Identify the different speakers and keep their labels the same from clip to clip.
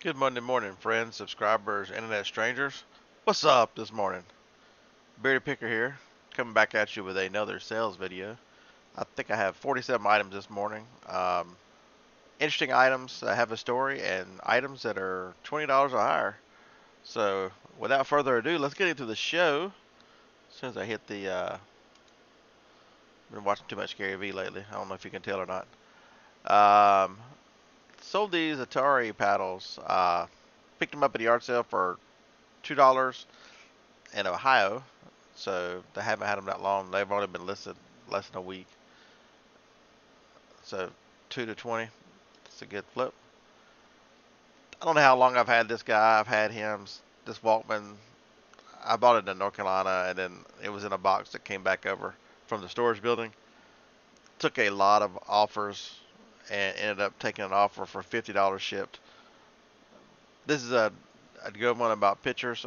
Speaker 1: Good Monday morning, friends, subscribers, internet strangers. What's up this morning? Bearded Picker here, coming back at you with another sales video. I think I have 47 items this morning. Interesting items that have a story and items that are $20 or higher. So, without further ado, let's get into the show. As soon as I hit the, been watching too much Gary V lately. I don't know if you can tell or not. Um, Sold these Atari paddles. Picked them up at the yard sale for $2 in Ohio. So they haven't had them that long. They've only been listed less than a week. So 2 to 20. It's a good flip. I don't know how long I've had this guy. I've had him, this Walkman. I bought it in North Carolina, and then it was in a box that came back over from the storage building. Took a lot of offers and ended up taking an offer for $50 shipped. This is a good one about pictures.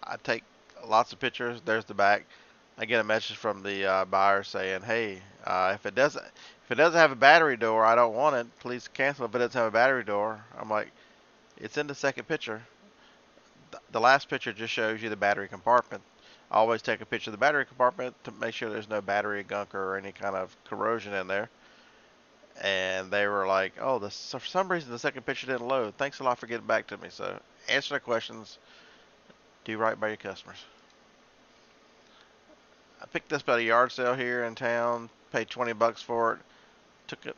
Speaker 1: I take lots of pictures. There's the back. I get a message from the buyer saying, "Hey, if it doesn't have a battery door, I don't want it. Please cancel if it doesn't have a battery door." I'm like, "It's in the second picture. The last picture just shows you the battery compartment. I always take a picture of the battery compartment to make sure there's no battery gunk or any kind of corrosion in there." And they were like, "Oh, for some reason the second picture didn't load. Thanks a lot for getting back to me." So answer their questions. Do right by your customers. I picked this up at a yard sale here in town. Paid 20 bucks for it. Took it.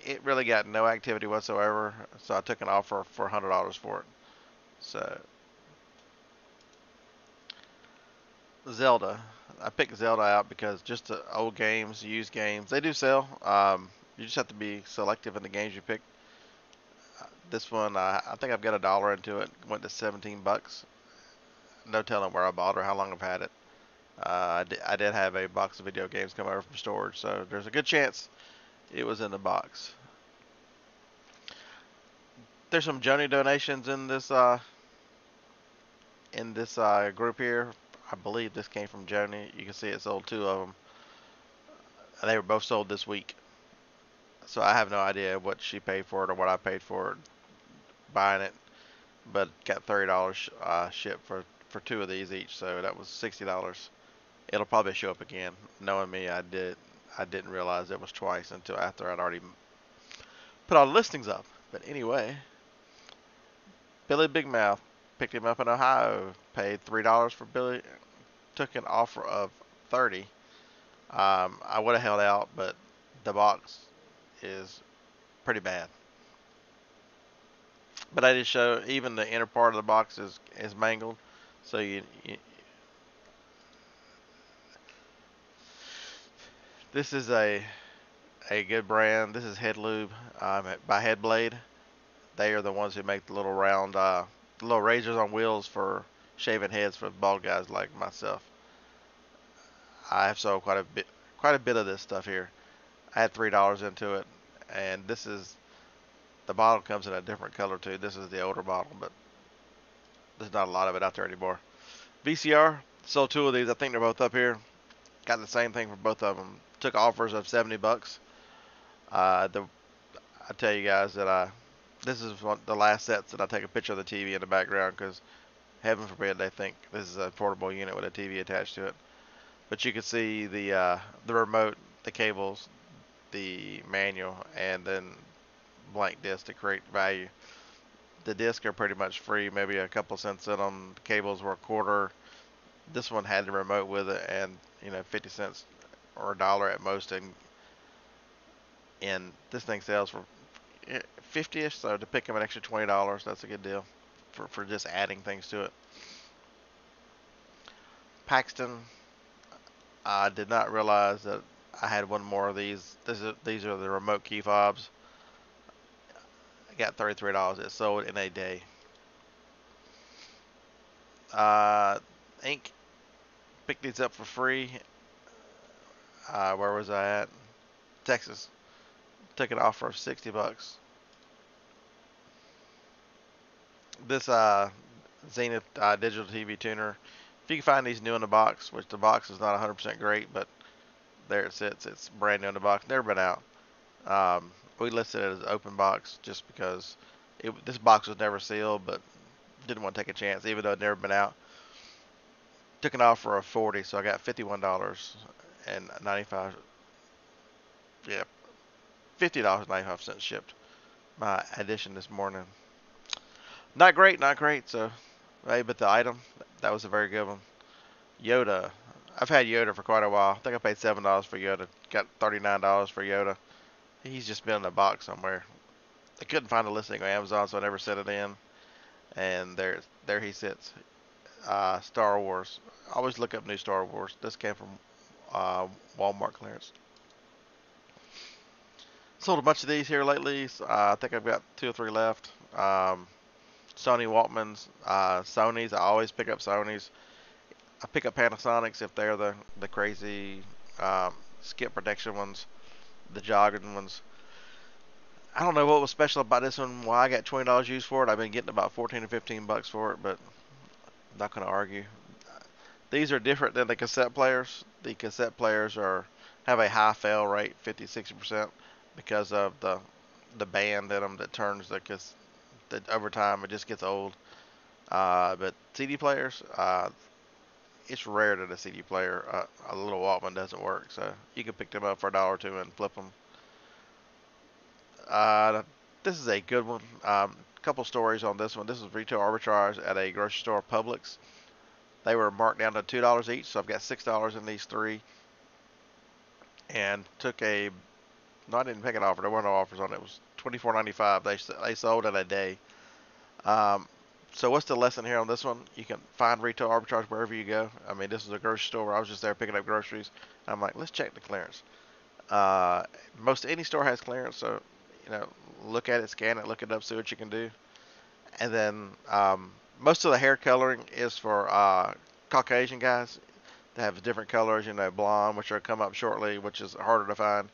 Speaker 1: It really got no activity whatsoever. So I took an offer for $100 for it. So Zelda. I picked Zelda out because just the old games, used games, they do sell. You just have to be selective in the games you pick. This one, I think I've got $1 into it. Went to 17 bucks. No telling where I bought or how long I've had it. I did have a box of video games come over from storage, so there's a good chance it was in the box. There's some Joni donations in this group here. I believe this came from Joni. You can see it sold two of them. They were both sold this week. So I have no idea what she paid for it or what I paid for it buying it, but got $30 shipped for two of these each. So that was $60. It'll probably show up again. Knowing me, I didn't realize it was twice until after I'd already put all the listings up. But anyway, Billy Big Mouth picked him up in Ohio. Paid $3 for Billy. Took an offer of 30. I would have held out, but the box is pretty bad. But I did show even the inner part of the box is mangled. So this is a good brand. This is Head Lube by Headblade. They are the ones who make the little round, little razors on wheels for shaving heads for bald guys like myself. I have sold quite a bit of this stuff here. I had $3 into it, and the bottle comes in a different color too. This is the older bottle, but there's not a lot of it out there anymore. VCR sold two of these. I think they're both up here. Got the same thing for both of them. Took offers of 70 bucks. I tell you guys that this is the last sets that I take a picture of the TV in the background because heaven forbid they think this is a portable unit with a TV attached to it. But you can see the remote, the cables, the manual, and then blank disc to create value. The discs are pretty much free, maybe a couple cents in them. The cables were a quarter. This one had the remote with it, and 50 cents or $1 at most, and this thing sells for 50ish. So to pick up an extra $20, that's a good deal for just adding things to it. Paxton, I did not realize that I had one more of these. These are the remote key fobs. I got $33. It sold in a day. Uh, Ink picked these up for free. Where was I at? Texas. Took an offer of 60 bucks. This Zenith digital TV tuner. If you can find these new in the box, which the box is not 100% great, but there it sits. It's brand new in the box. Never been out. We listed it as open box just because This box was never sealed, but didn't want to take a chance, even though it'd never been out. Took it off for a 40, so I got $51.95. Yeah, $50.95 shipped. My addition this morning. Not great, not great. So, hey, but the item that was a very good one. Yoda. I've had Yoda for quite a while. I think I paid $7 for Yoda. Got $39 for Yoda. He's just been in a box somewhere. I couldn't find a listing on Amazon, so I never sent it in. And there he sits. Star Wars. I always look up new Star Wars. This came from Walmart clearance. Sold a bunch of these here lately. I think I've got 2 or 3 left. Sony Walkmans, Sony's. I always pick up Sony's. I pick up Panasonics if they're the crazy skip protection ones, the jogging ones. I don't know what was special about this one. Why I got $20 used for it. I've been getting about 14 or 15 bucks for it, but I'm not going to argue. These are different than the cassette players. The cassette players have a high fail rate, 50, 60%, because of the band in them that turns that over time it just gets old. But CD players, it's rare that a CD player, a little Walkman doesn't work. So you can pick them up for $1 or $2 and flip them. This is a good one. Couple stories on this one. This is retail arbitrage at a grocery store, Publix. They were marked down to $2 each, so I've got $6 in these three. And took a, no, I didn't pick an offer. There weren't no offers on it. It was $24.95. They sold in a day. So what's the lesson here on this one? You can find retail arbitrage wherever you go. I mean, this is a grocery store where I was just there picking up groceries. I'm like, let's check the clearance. Most any store has clearance, so look at it, scan it, look it up, see what you can do. And then most of the hair coloring is for Caucasian guys. They have different colors, blonde, which will come up shortly, which is harder to find,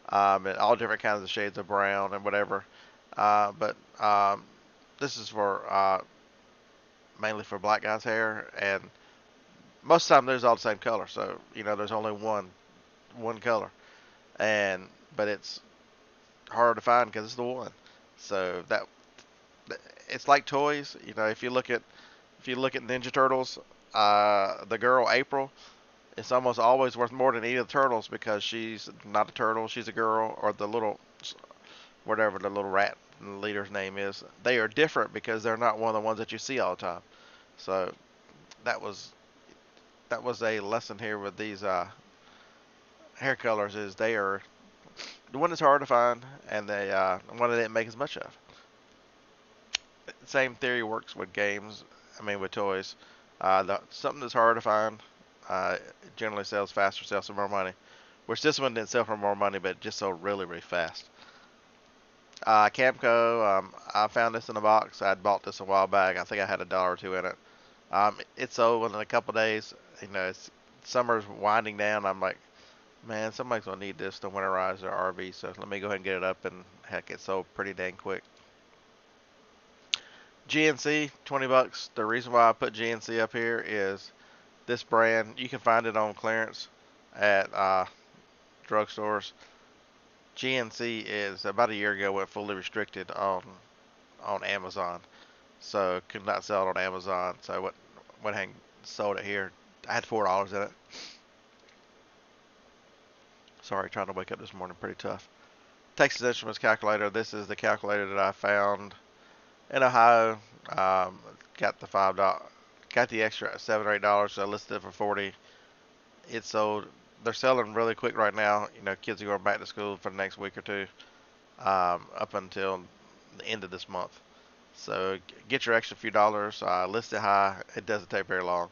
Speaker 1: and all different kinds of shades of brown and whatever. But this is for mainly for black guys' hair, and most of the time there's all the same color. So there's only one color, but it's harder to find because it's the one. So it's like toys. If you look at Ninja Turtles, the girl April, it's almost always worth more than any of the turtles because she's not a turtle, she's a girl, or the little whatever the little rat leader's name is. They are different because they're not one of the ones that you see all the time. So that was a lesson here with these hair colors is they are the one that's hard to find and they one that didn't make as much of. Same theory works with games. I mean with toys. Something that's hard to find it generally sells faster, sells for more money. Which this one didn't sell for more money, but it just sold really, really fast. Camco, I found this in a box. I'd bought this a while back. I think I had $1 or $2 in it. It sold within a couple days. Summer's winding down. I'm like, man, somebody's gonna need this to winterize their RV. So let me go ahead and get it up, and heck, it sold pretty dang quick. GNC, 20 bucks. The reason why I put GNC up here is this brand. You can find it on clearance at drugstores. GNC is about a year ago went fully restricted on Amazon, so could not sell it on Amazon. So I went ahead and sold it here. I had $4 in it. Sorry, trying to wake up this morning, pretty tough. Texas Instruments calculator. This is the calculator that I found in Ohio. Got the $5, got the extra $7 or $8. So I listed it for 40. It sold. They're selling really quick right now. Kids are going back to school for the next week or two, up until the end of this month. So get your extra few dollars. List it high. It doesn't take very long.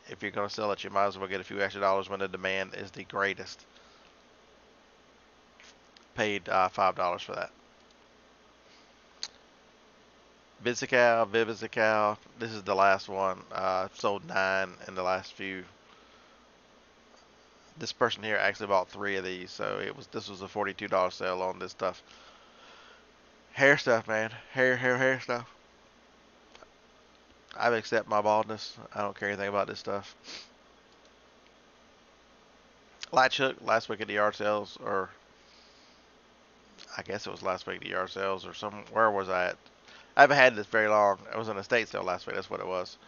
Speaker 1: If you're going to sell it, you might as well get a few extra dollars when the demand is the greatest. Paid $5 for that. Vivizical. This is the last one. Sold 9 in the last few. This person here actually bought 3 of these, so this was a $42 sale on this stuff. Hair stuff, man. Hair stuff. I accept my baldness. I don't care anything about this stuff. Latch hook last week at the yard sales, or I guess it was last week, the yard sales or some. Where was I at? I haven't had this very long. It was an estate sale last week. That's what it was.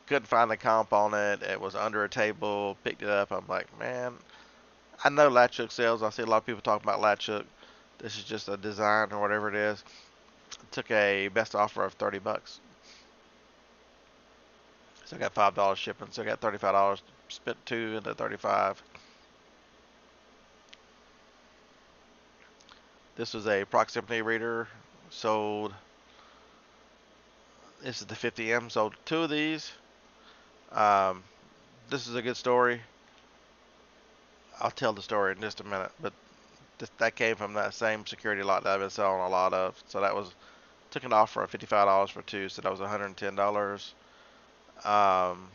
Speaker 1: Couldn't find the comp on it. It was under a table. Picked it up. I'm like, man, I know Latchhook sales. I see a lot of people talking about Latchhook. This is just a design or whatever it is. Took a best offer of $30. So I got $5 shipping. So I got $35. Spent two into 35. This was a proximity reader. Sold. This is the 50M. Sold two of these. Um, this is a good story. I'll tell the story in just a minute. But that came from that same security lot that I've been selling a lot of. So that was took an offer of $55 for two. So that was $110. Um,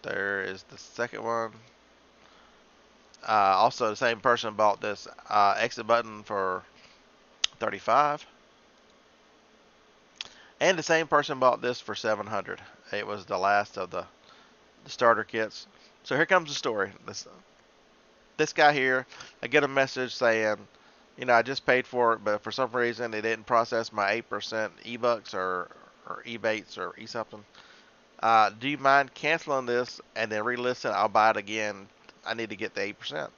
Speaker 1: there is the second one. Also, the same person bought this exit button for 35, and the same person bought this for 700. It was the last of the starter kits. So here comes the story. This guy here, I get a message saying, I just paid for it, but for some reason it didn't process my 8% eBucks or eBates or something. Do you mind canceling this and then relist it? I'll buy it again. I need to get the 8%.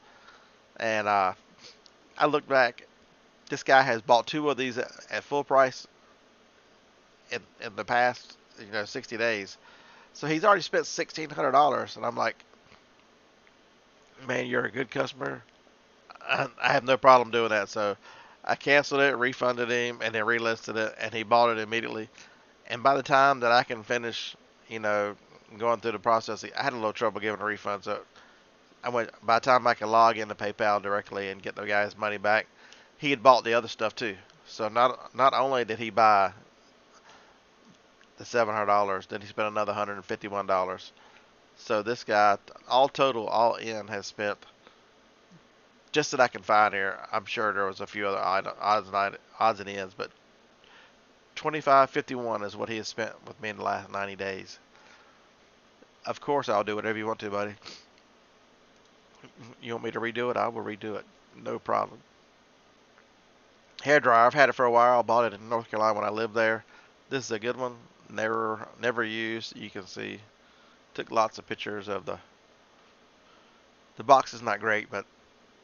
Speaker 1: And I look back. This guy has bought two of these at full price in the past, 60 days. So he's already spent $1,600, and I'm like, man, you're a good customer. I have no problem doing that. So I canceled it, refunded him, and then relisted it, and he bought it immediately. And by the time that I can finish, going through the process, I had a little trouble giving a refund. So by the time I could log into PayPal directly and get the guy's money back, he had bought the other stuff too. So not only did he buy the $700, then he spent another $151. So this guy, all total, all in, has spent, just that I can find here. I'm sure there was a few other odds and ends, but $25.51 is what he has spent with me in the last 90 days. Of course, I'll do whatever you want to, buddy. You want me to redo it? I will redo it. No problem. Hair dryer. I've had it for a while. I bought it in North Carolina when I lived there. This is a good one. Never used. You can see. Took lots of pictures of the box is not great, but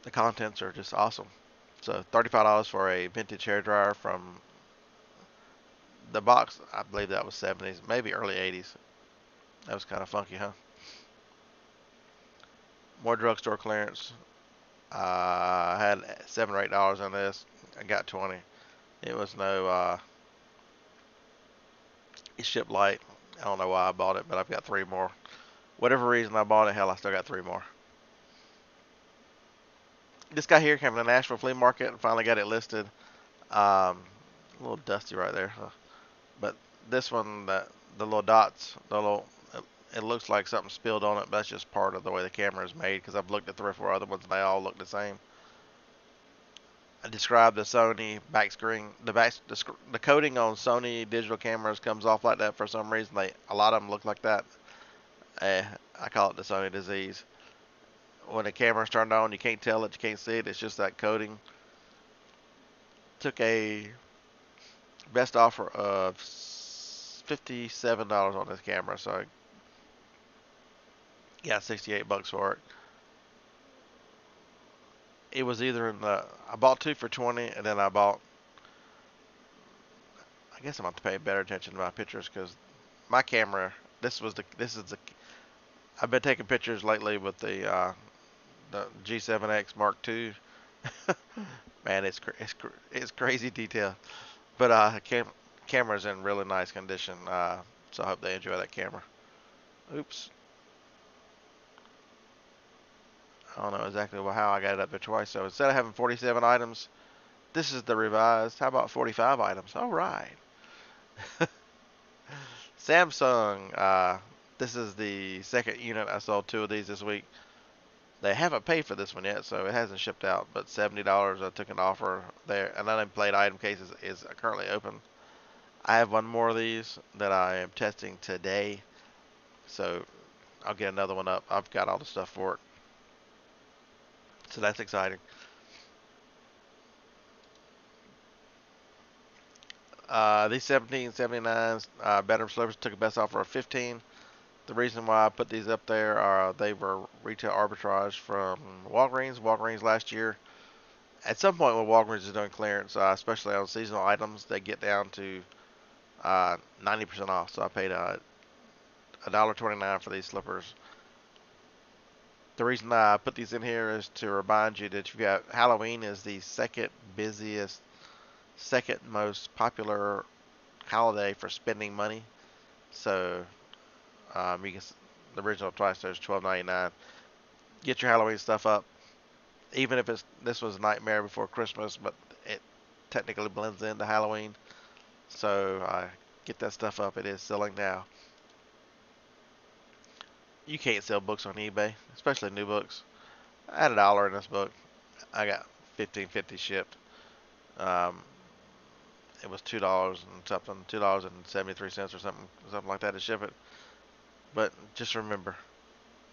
Speaker 1: the contents are just awesome. So $35 for a vintage hair dryer from the box. I believe that was 70s, maybe early 80s. That was kind of funky, huh? More drugstore clearance. I had $7 or $8 on this. I got 20. It was no. It shipped light. I don't know why I bought it, but I've got three more. Whatever reason I bought it, hell, I still got three more. This guy here came from the Nashville flea market and finally got it listed. A little dusty right there, huh? But this one, the little dots, it looks like something spilled on it, but that's just part of the way the camera is made, because I've looked at 3 or 4 other ones and they all look the same. I described the Sony back screen. The coating on Sony digital cameras comes off like that for some reason. A lot of them look like that. I call it the Sony disease. When the camera's turned on, you can't tell it, you can't see it. It's just that coating. Took a best offer of $57 on this camera, so I got $68 for it. It was either I bought two for 20, and then I guess I'm going to pay better attention to my pictures, because my camera, I've been taking pictures lately with the G7X Mark II. Man, it's crazy detail. But camera's in really nice condition, so I hope they enjoy that camera. Oops. I don't know exactly how I got it up there twice. So instead of having 47 items, this is the revised. How about 45 items? All right. Samsung. This is the second unit. I sold two of these this week. They haven't paid for this one yet, so it hasn't shipped out. But $70, I took an offer there. An unemplayed item case is currently open. I have one more of these that I am testing today, so I'll get another one up. I've got all the stuff for it, so that's exciting. These 1779s, bedroom slippers took a best offer of 15. The reason why I put these up there are they were retail arbitrage from Walgreens. Walgreens last year, at some point when Walgreens is doing clearance, especially on seasonal items, they get down to 90% off. So I paid $1.29 for these slippers. The reason I put these in here is to remind you that you've got Halloween is the second busiest, second most popular holiday for spending money. So you can the original price there is $12.99. Get your Halloween stuff up, even if it's this was Nightmare Before Christmas, but it technically blends into Halloween. So get that stuff up. It is selling now. You can't sell books on eBay, especially new books. I had $1 in this book. I got 15.50 shipped. Um, it was $2 and something, $2.73 or something like that to ship it. But just remember,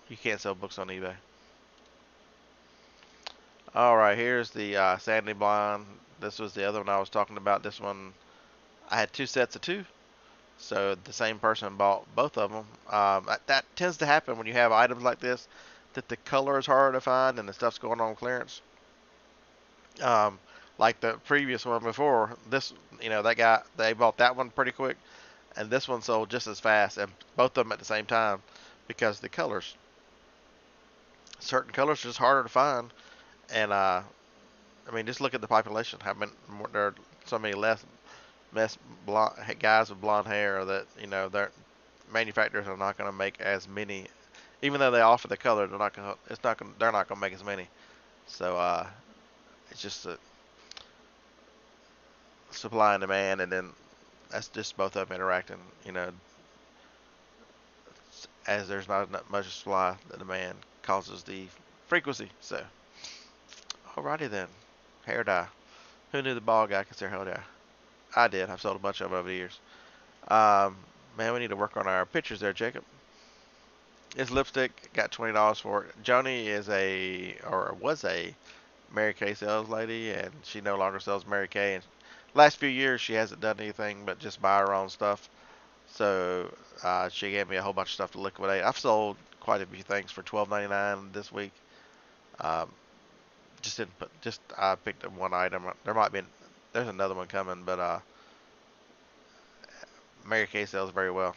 Speaker 1: you can't sell books on eBay. All right, here's the Sandy Blonde. This was the other one I was talking about. This one, I had two sets of two, so the same person bought both of them. That tends to happen when you have items like this, that the color is harder to find and the stuff's going on clearance. Um, like the previous one before, this, that guy, they bought that one pretty quick, and this one sold just as fast, and both of them at the same time, because the colors, certain colors are just harder to find, and I mean, just look at the population. How many there are so many less blonde guys with blonde hair that their manufacturers are not going to make as many, even though they offer the color. They're not going. It's not going. They're not going to make as many. So it's just a supply and demand, and then that's just both of them interacting. As there's not much supply, the demand causes the frequency. So, alrighty then, hair dye. Who knew the bald guy could sell hair dye? I did. I've sold a bunch of them over the years. Um, Man, we need to work on our pictures there, Jacob. This lipstick got $20 for it. Joni is or was a Mary Kay sales lady, and she no longer sells Mary Kay. And last few years, she hasn't done anything but just buy her own stuff. So she gave me a whole bunch of stuff to liquidate. I've sold quite a few things for $12.99 this week. Um, just didn't put. Just I picked up one item. There's another one coming, but Mary Kay sells very well.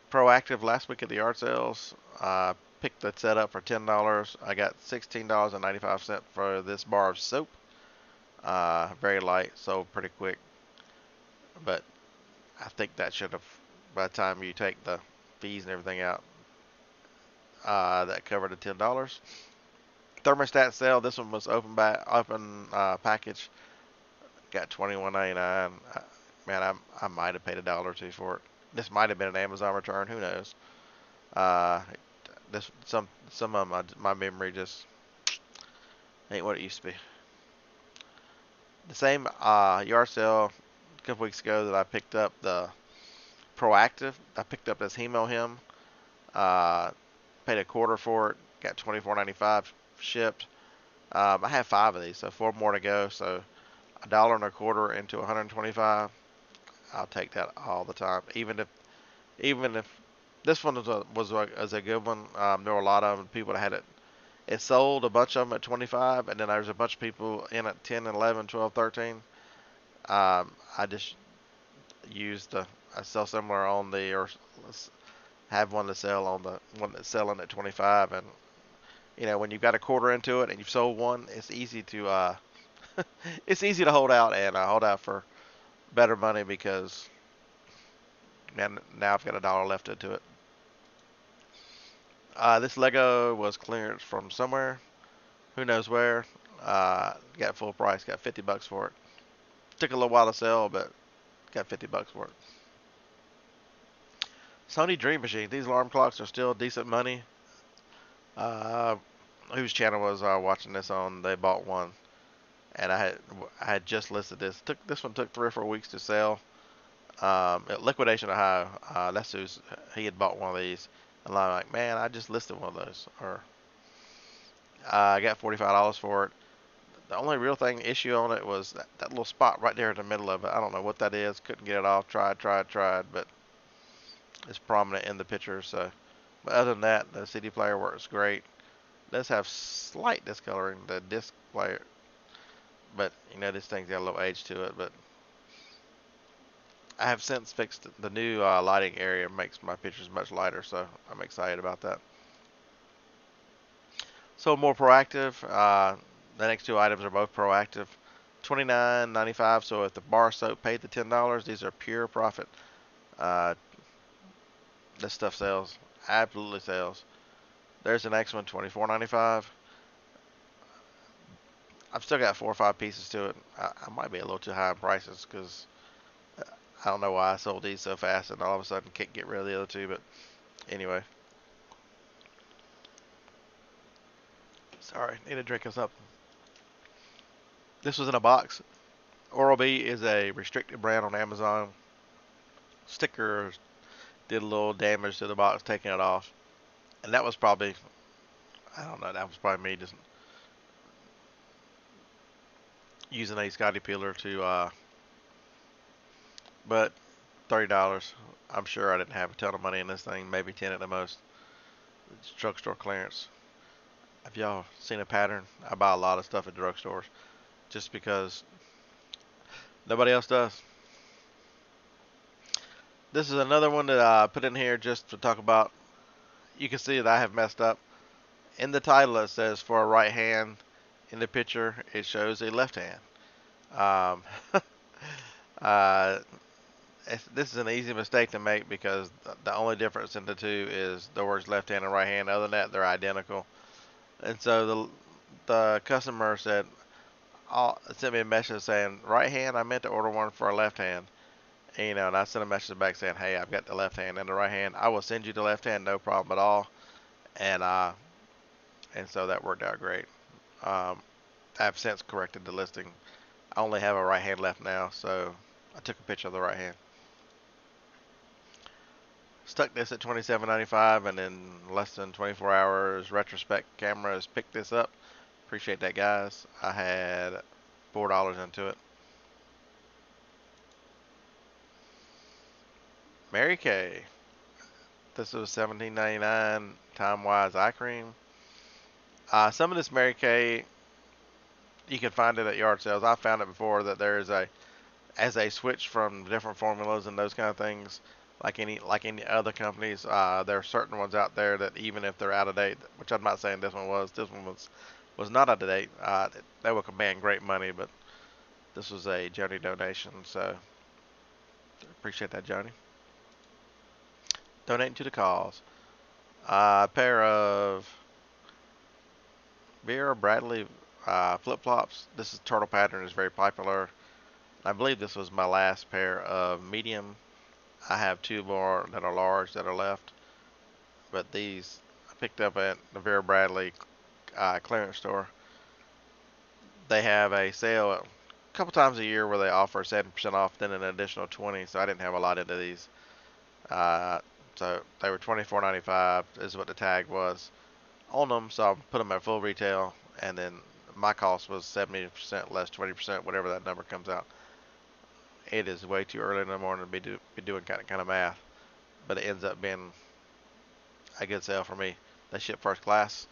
Speaker 1: Proactive last week at the yard sales. Picked the set up for $10. I got $16.95 for this bar of soap. Very light, sold pretty quick. But I think that should have, by the time you take the fees and everything out, that covered the $10. Thermostat sale. This one was open package. Got $21.99. Man, I might have paid $1 or $2 for it. This might have been an Amazon return. Who knows? Uh, some of my memory just ain't what it used to be. The same yard sale a couple weeks ago that I picked up the Proactive. I picked up this Hemo Him. Paid a quarter for it. Got $24.95 shipped. I have 5 of these, so 4 more to go. So $1.25 into 125. I'll take that all the time. Even if this one was a good one. There were a lot of them, people that had it. It sold a bunch of them at 25, and then there's a bunch of people in at 10, 11, 12, 13. I just used I sell similar on or have one to sell on the one that's selling at 25, and when you've got a quarter into it and you've sold one, it's easy to it's easy to hold out and hold out for better money because now I've got $1 left into it. This Lego was clearance from somewhere, who knows where. Got full price, got $50 for it. Took a little while to sell, but got $50 for it. Sony Dream Machine. These alarm clocks are still decent money. Uh, whose channel was watching this on? They bought one, and I had just listed this. This one took 3 or 4 weeks to sell. At Liquidation Ohio. That's he had bought one of these, and I'm like, man, I just listed one of those, or I got $45 for it. The only real thing issue on it was that little spot right there in the middle of it. I don't know what that is. Couldn't get it off. Tried, but it's prominent in the picture. So, but other than that, the CD player works great. It does have slight discoloring, the disc player, but this thing's got a little age to it. But I have since fixed the new lighting area. Makes my pictures much lighter, so I'm excited about that. So more proactive. The next two items are both proactive. $29.95. So if the bar soap paid the $10, these are pure profit. Uh, this stuff sells, absolutely sells. There's the next one, $24.95. I've still got 4 or 5 pieces to it. I might be a little too high in prices because I don't know why I sold these so fast and all of a sudden can't get rid of the other two. But anyway, sorry, need a drink of something. This was in a box. Oral-B is a restricted brand on Amazon. Sticker did a little damage to the box, taking it off. And that was probably, I don't know, that was probably me just using a Scotty peeler to, but $30. I'm sure I didn't have a ton of money in this thing, maybe 10 at the most. It's drugstore clearance. Have y'all seen a pattern? I buy a lot of stuff at drugstores just because nobody else does. This is another one that I put in here just to talk about. You can see that I have messed up. In the title it says for a right hand. In the picture it shows a left hand. Um, uh, this is an easy mistake to make because the only difference in the two is the words left hand and right hand. Other than that, they're identical. And so the customer said, sent me a message saying, right hand, I meant to order one for a left hand. And I sent a message back saying, hey, I've got the left hand and the right hand. I will send you the left hand, no problem at all. And so that worked out great. I've since corrected the listing. I only have a right hand left now, so I took a picture of the right hand. Stuck this at $27.95, and in less than 24 hours, Retrospect Cameras picked this up. Appreciate that, guys. I had $4 into it. Mary Kay. This was $17.99 Time-Wise eye cream. Some of this Mary Kay, you can find it at yard sales. I found it before that there is as they switch from different formulas and those kind of things, like any other companies, there are certain ones out there that even if they're out of date, which I'm not saying this one was not out of date, they will command great money, but this was a Jody donation, so appreciate that, Johnny. Donating to the cause. A pair of Vera Bradley flip-flops. This is turtle pattern, is very popular. I believe this was my last pair of medium. I have 2 more that are large that are left, but these I picked up at the Vera Bradley clearance store. They have a sale a couple times a year where they offer 7% off, then an additional 20. So I didn't have a lot into these. So they were $24.95 is what the tag was on them. So I put them at full retail, and then my cost was 70% less 20%, whatever that number comes out. It is way too early in the morning to be doing kind of math, but it ends up being a good sale for me. They ship first class.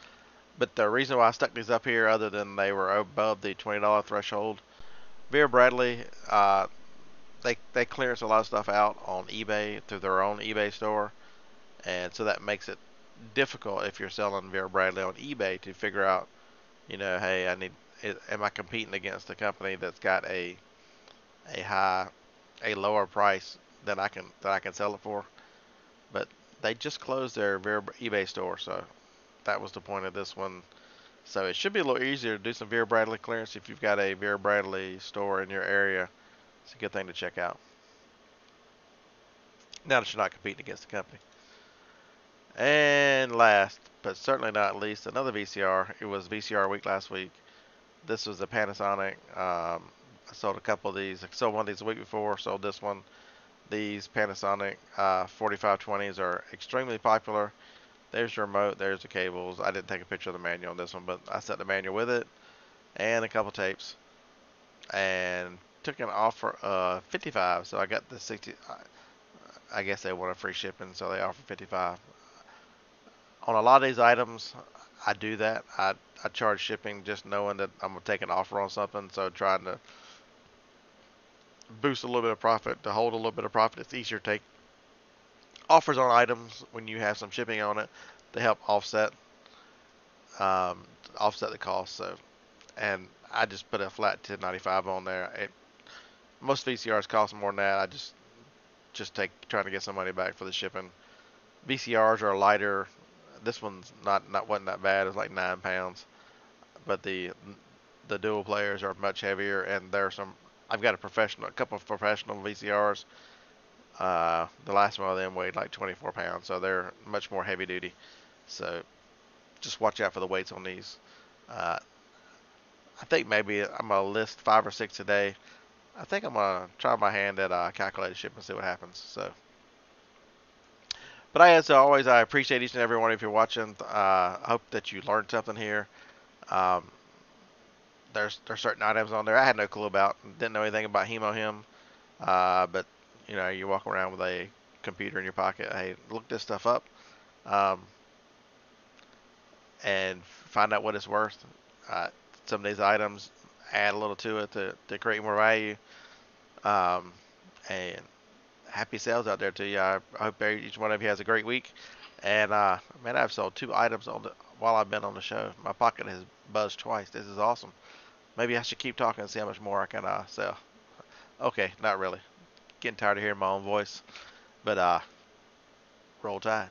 Speaker 1: But the reason why I stuck these up here, other than they were above the $20 threshold, Vera Bradley, they clearance a lot of stuff out on eBay through their own eBay store, and so that makes it difficult if you're selling Vera Bradley on eBay to figure out, hey, am I competing against a company that's got a lower price than I can sell it for? But they just closed their Vera eBay store, so that was the point of this one. So it should be a little easier to do some Vera Bradley clearance if you've got a Vera Bradley store in your area. It's a good thing to check out. Now that you're not competing against the company. And last, but certainly not least, another VCR. It was VCR week last week. This was a Panasonic. I sold a couple of these. I sold one of these the week before. Sold this one. These Panasonic 4520s are extremely popular. There's your remote. There's the cables. I didn't take a picture of the manual on this one, but I set the manual with it. and a couple tapes, and took an offer of 55. So I got the 60. I guess they want a free shipping, so they offer 55. On a lot of these items, I do that. I charge shipping just knowing that I'm gonna take an offer on something. So trying to boost a little bit of profit, to hold a little bit of profit. It's easier to take offers on items when you have some shipping on it to help um, offset the cost. So, and I just put a flat 10.95 on there. Most VCRs cost more than that. I just take trying to get some money back for the shipping. VCRs are lighter. This one's not wasn't that bad. It was like 9 pounds, but the dual players are much heavier, and there's some. I've got a couple of professional VCRs. The last one of them weighed like 24 pounds, so they're much more heavy duty. So just watch out for the weights on these. Uh, I think maybe I'm gonna list 5 or 6 today. I think I'm gonna try my hand at calculated ship and see what happens. So, but as always, I appreciate each and every one of you watching. I hope that you learned something here. Um, there's certain items on there I had no clue about. Didn't know anything about Hemohim. But you walk around with a computer in your pocket. Hey, look this stuff up, um, and find out what it's worth. Uh, some of these items add a little to it to create more value. Um, and happy sales out there to you. I hope each one of you has a great week. And man, I've sold 2 items while I've been on the show. My pocket has buzzed twice. This is awesome. Maybe I should keep talking and see how much more I can sell. Okay, not really. Getting tired of hearing my own voice, but roll tide.